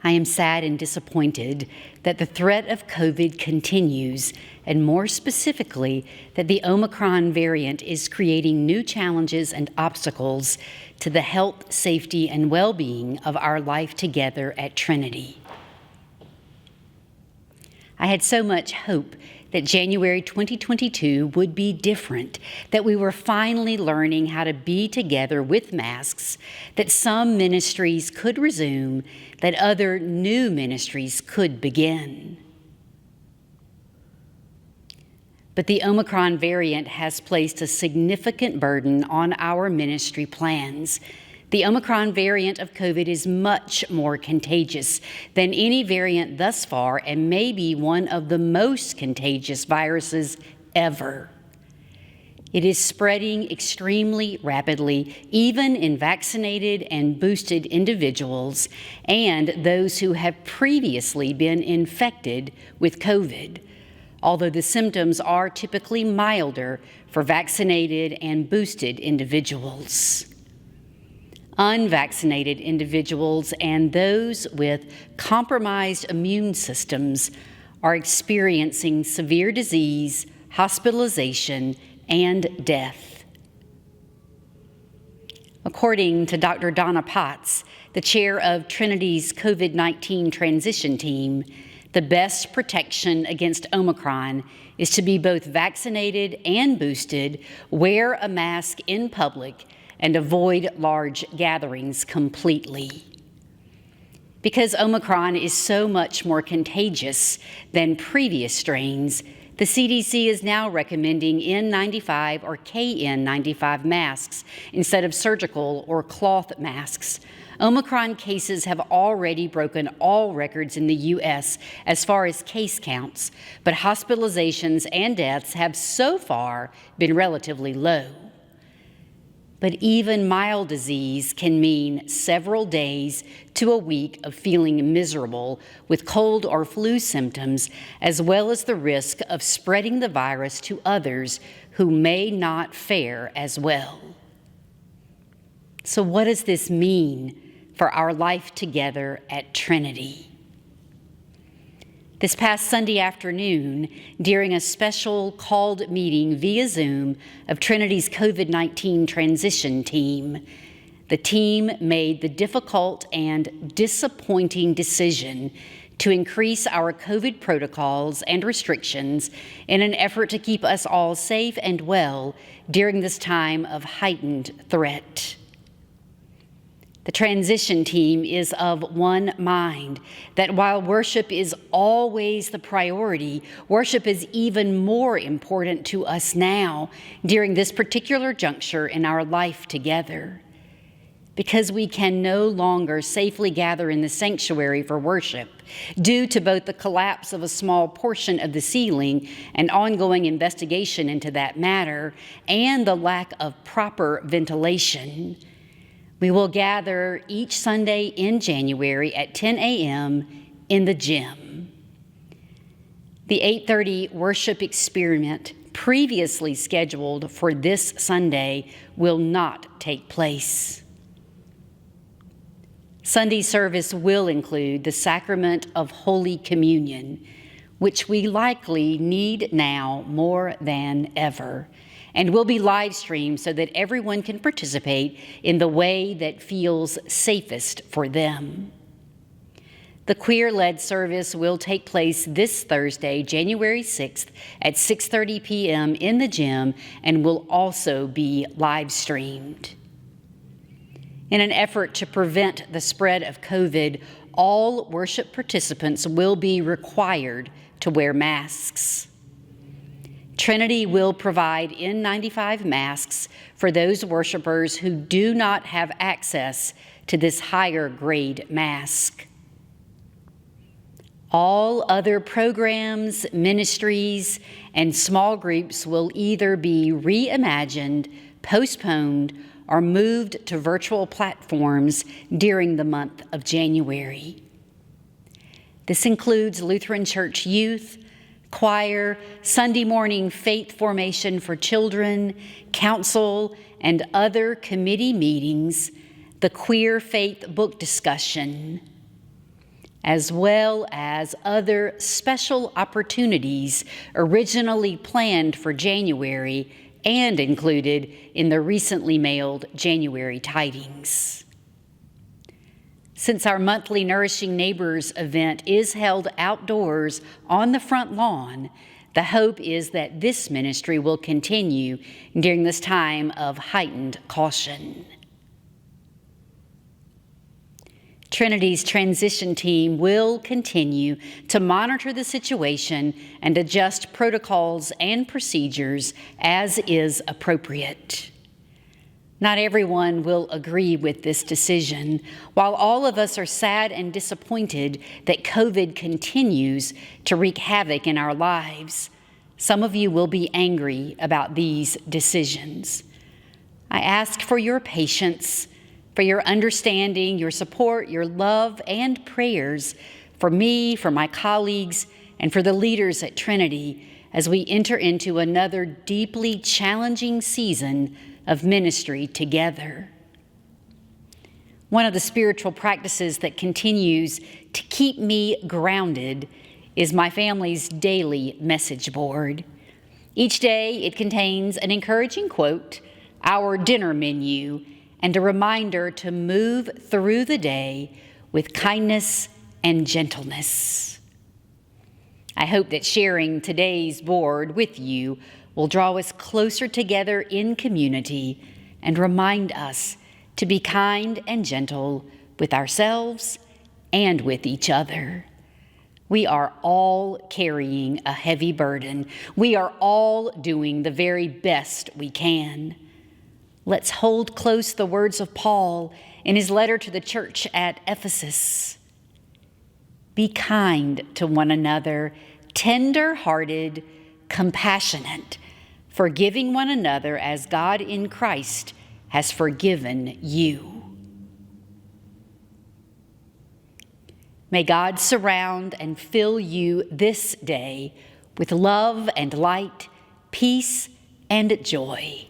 I am sad and disappointed that the threat of COVID continues, and more specifically, that the Omicron variant is creating new challenges and obstacles to the health, safety, and well-being of our life together at Trinity. I had so much hope that January 2022 would be different, that we were finally learning how to be together with masks, that some ministries could resume, that other new ministries could begin. But the Omicron variant has placed a significant burden on our ministry plans. The Omicron variant of COVID is much more contagious than any variant thus far and may be one of the most contagious viruses ever. It is spreading extremely rapidly, even in vaccinated and boosted individuals and those who have previously been infected with COVID, although the symptoms are typically milder for vaccinated and boosted individuals. Unvaccinated individuals and those with compromised immune systems are experiencing severe disease, hospitalization, and death. According to Dr. Donna Potts, the chair of Trinity's COVID-19 transition team, the best protection against Omicron is to be both vaccinated and boosted, wear a mask in public, and avoid large gatherings completely. Because Omicron is so much more contagious than previous strains, the CDC is now recommending N95 or KN95 masks instead of surgical or cloth masks. Omicron cases have already broken all records in the U.S. as far as case counts, but hospitalizations and deaths have so far been relatively low. But even mild disease can mean several days to a week of feeling miserable with cold or flu symptoms, as well as the risk of spreading the virus to others who may not fare as well. So what does this mean for our life together at Trinity? This past Sunday afternoon, during a special called meeting via Zoom of Trinity's COVID-19 transition team, the team made the difficult and disappointing decision to increase our COVID protocols and restrictions in an effort to keep us all safe and well during this time of heightened threat. The transition team is of one mind that while worship is always the priority, worship is even more important to us now during this particular juncture in our life together. Because we can no longer safely gather in the sanctuary for worship due to both the collapse of a small portion of the ceiling and ongoing investigation into that matter and the lack of proper ventilation, we will gather each Sunday in January at 10 a.m. in the gym. The 8:30 worship experiment previously scheduled for this Sunday will not take place. Sunday service will include the sacrament of Holy Communion, which we likely need now more than ever, and will be live streamed so that everyone can participate in the way that feels safest for them. The queer-led service will take place this Thursday, January 6th at 6:30 p.m. in the gym and will also be live streamed. In an effort to prevent the spread of COVID, all worship participants will be required to wear masks. Trinity will provide N95 masks for those worshipers who do not have access to this higher grade mask. All other programs, ministries, and small groups will either be reimagined, postponed, or moved to virtual platforms during the month of January. This includes Lutheran Church Youth, choir, Sunday morning faith formation for children, council, and other committee meetings, the queer faith book discussion, as well as other special opportunities originally planned for January and included in the recently mailed January tidings. Since our monthly Nourishing Neighbors event is held outdoors on the front lawn, the hope is that this ministry will continue during this time of heightened caution. Trinity's transition team will continue to monitor the situation and adjust protocols and procedures as is appropriate. Not everyone will agree with this decision. While all of us are sad and disappointed that COVID continues to wreak havoc in our lives, some of you will be angry about these decisions. I ask for your patience, for your understanding, your support, your love, and prayers for me, for my colleagues, and for the leaders at Trinity as we enter into another deeply challenging season of ministry together. One of the spiritual practices that continues to keep me grounded is my family's daily message board. Each day it contains an encouraging quote, our dinner menu, and a reminder to move through the day with kindness and gentleness. I hope that sharing today's board with you will draw us closer together in community and remind us to be kind and gentle with ourselves and with each other. We are all carrying a heavy burden. We are all doing the very best we can. Let's hold close the words of Paul in his letter to the church at Ephesus. Be kind to one another, tender-hearted, compassionate, forgiving one another as God in Christ has forgiven you. May God surround and fill you this day with love and light, peace and joy.